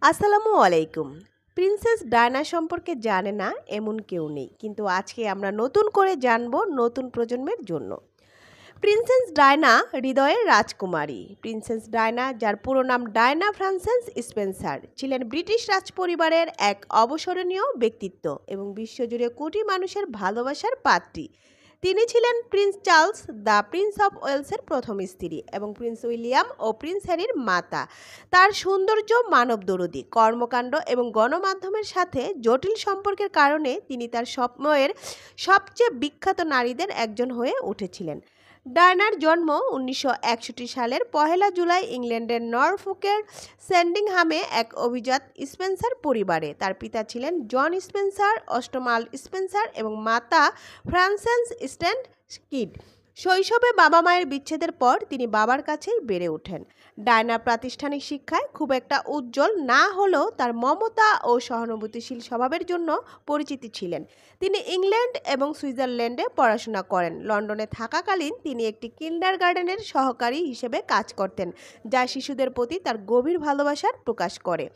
আসসালামু আলাইকুম। Princess Diana সম্পর্কে জানে না এমন কেউ নেই। কিন্তু আজকে আমরা নতুন করে জানব নতুন প্রজন্মের জন্য। প্রিন্সেস ডায়না হৃদয়ের রাজকুমারী। প্রিন্সেস ডায়না, যার পুরো নাম ডায়না ফ্রান্সেস স্পেন্সার, ছিলেন ব্রিটিশ রাজপরিবারের এক অবসরণীয় ব্যক্তিত্ব এবং বিশ্বজুড়ে কোটি মানুষের ভালোবাসার পাত্রী। তিনি ছিলেন Prince Charles the Prince of ওয়েলসের প্রথম স্ত্রী এবং প্রিন্স উইলিয়াম ও প্রিন্স হ্যারির মাতা। তার সৌন্দর্য, মানবদরদী কর্মকাণ্ড এবং গণমাধ্যমের সাথে জটিল সম্পর্কের কারণে তিনি তার সময়ের সবচেয়ে বিখ্যাত নারীদের একজন হয়ে উঠেছিলেন। ডায়নার জন্ম 1961 সালের 1 জুলাই ইংল্যান্ডের নরফোকের স্যান্ডিংহামে এক অভিজাত স্পেন্সার পরিবারে। তার পিতা ছিলেন জন স্পেন্সার, অষ্টমাল স্পেন্সার এবং মাতা ফ্রান্সেস স্ট্যান্ড কিড। শৈশবে বাবা মায়ের বিচ্ছেদের পর তিনি বাবার কাছেই বেড়ে ওঠেন। ডায়না প্রাতিষ্ঠানিক শিক্ষায় খুব একটা উজ্জ্বল না হলেও তার মমতা ও সহানুভূতিশীল স্বভাবের জন্য পরিচিতি ছিলেন। তিনি ইংল্যান্ড এবং সুইজারল্যান্ডে পড়াশোনা করেন। লন্ডনে থাকাকালীন তিনি একটি কিন্ডারগার্টেনের সহকারী হিসেবে কাজ করতেন, যা শিশুদের প্রতি তার গভীর ভালোবাসার প্রকাশ করে।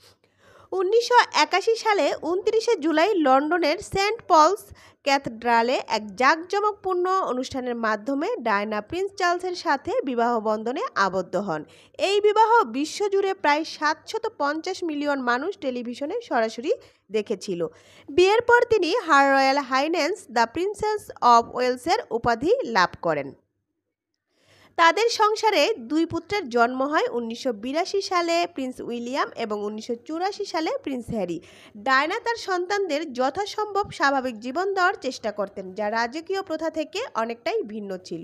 1981 সালে 29 জুলাই লন্ডনের সেন্ট পলস ক্যাথেড্রালে এক জাঁকজমকপূর্ণ অনুষ্ঠানের মাধ্যমে ডায়না প্রিন্স চার্লসের সাথে বিবাহ বন্ধনে আবদ্ধ হন। এই বিবাহ বিশ্বজুড়ে প্রায় 750 মিলিয়ন মানুষ টেলিভিশনে সরাসরি দেখেছিল। বিয়ের পর তিনি her royal highness the princess of ওয়েলসের উপাধি লাভ করেন। তাদের সংসারে দুই পুত্রের জন্ম হয় 1982 সালে প্রিন্স উইলিয়াম এবং 1984 সালে প্রিন্স হ্যারি। ডায়না তার সন্তানদের যথাসম্ভব স্বাভাবিক জীবন দেওয়ার চেষ্টা করতেন, যা রাজকীয় প্রথা থেকে অনেকটাই ভিন্ন ছিল।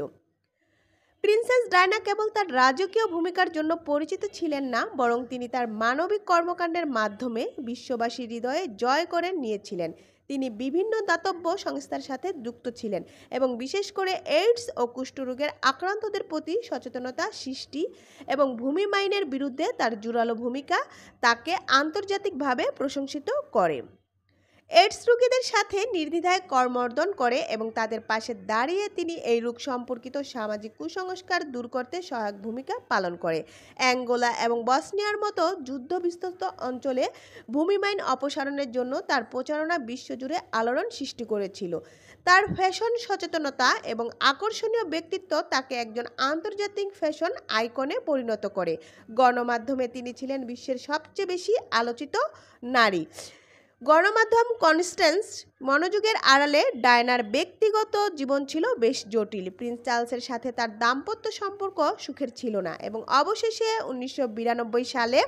প্রিন্সেস ডায়না কেবল তার রাজকীয় ভূমিকার জন্য পরিচিত ছিলেন না, বরং তিনি তার মানবিক কর্মকাণ্ডের মাধ্যমে বিশ্ববাসীর হৃদয়ে জয় করে নিয়েছিলেন। তিনি বিভিন্ন দাতব্য সংস্থার সাথে যুক্ত ছিলেন এবং বিশেষ করে এইডস ও কুষ্ঠরোগের আক্রান্তদের প্রতি সচেতনতা সৃষ্টি এবং ভূমি মাইনের বিরুদ্ধে তার জোরালো ভূমিকা তাকে আন্তর্জাতিকভাবে প্রশংসিত করে। এইডস রোগীদের সাথে নির্দ্বিধায় করমর্দন করে এবং তাদের পাশে দাঁড়িয়ে তিনি এই রোগ সম্পর্কিত সামাজিক কুসংস্কার দূর করতে সহায়ক ভূমিকা পালন করে। অ্যাঙ্গোলা এবং বসনিয়ার মতো যুদ্ধবিধ্বস্ত অঞ্চলে ভূমি মাইন অপসারণের জন্য তার প্রচারণা বিশ্বজুড়ে আলোড়ন সৃষ্টি করেছিল। তার ফ্যাশন সচেতনতা এবং আকর্ষণীয় ব্যক্তিত্ব তাকে একজন আন্তর্জাতিক ফ্যাশন আইকনে পরিণত করে। গণমাধ্যমে তিনি ছিলেন বিশ্বের সবচেয়ে বেশি আলোচিত নারী। গণমাধ্যম কনস্ট্যান্স মনোযোগের আড়ালে ডায়নার ব্যক্তিগত জীবন ছিল বেশ জটিল। প্রিন্স চার্লসের সাথে তার দাম্পত্য সম্পর্ক সুখের ছিল না এবং অবশেষে 1992 সালে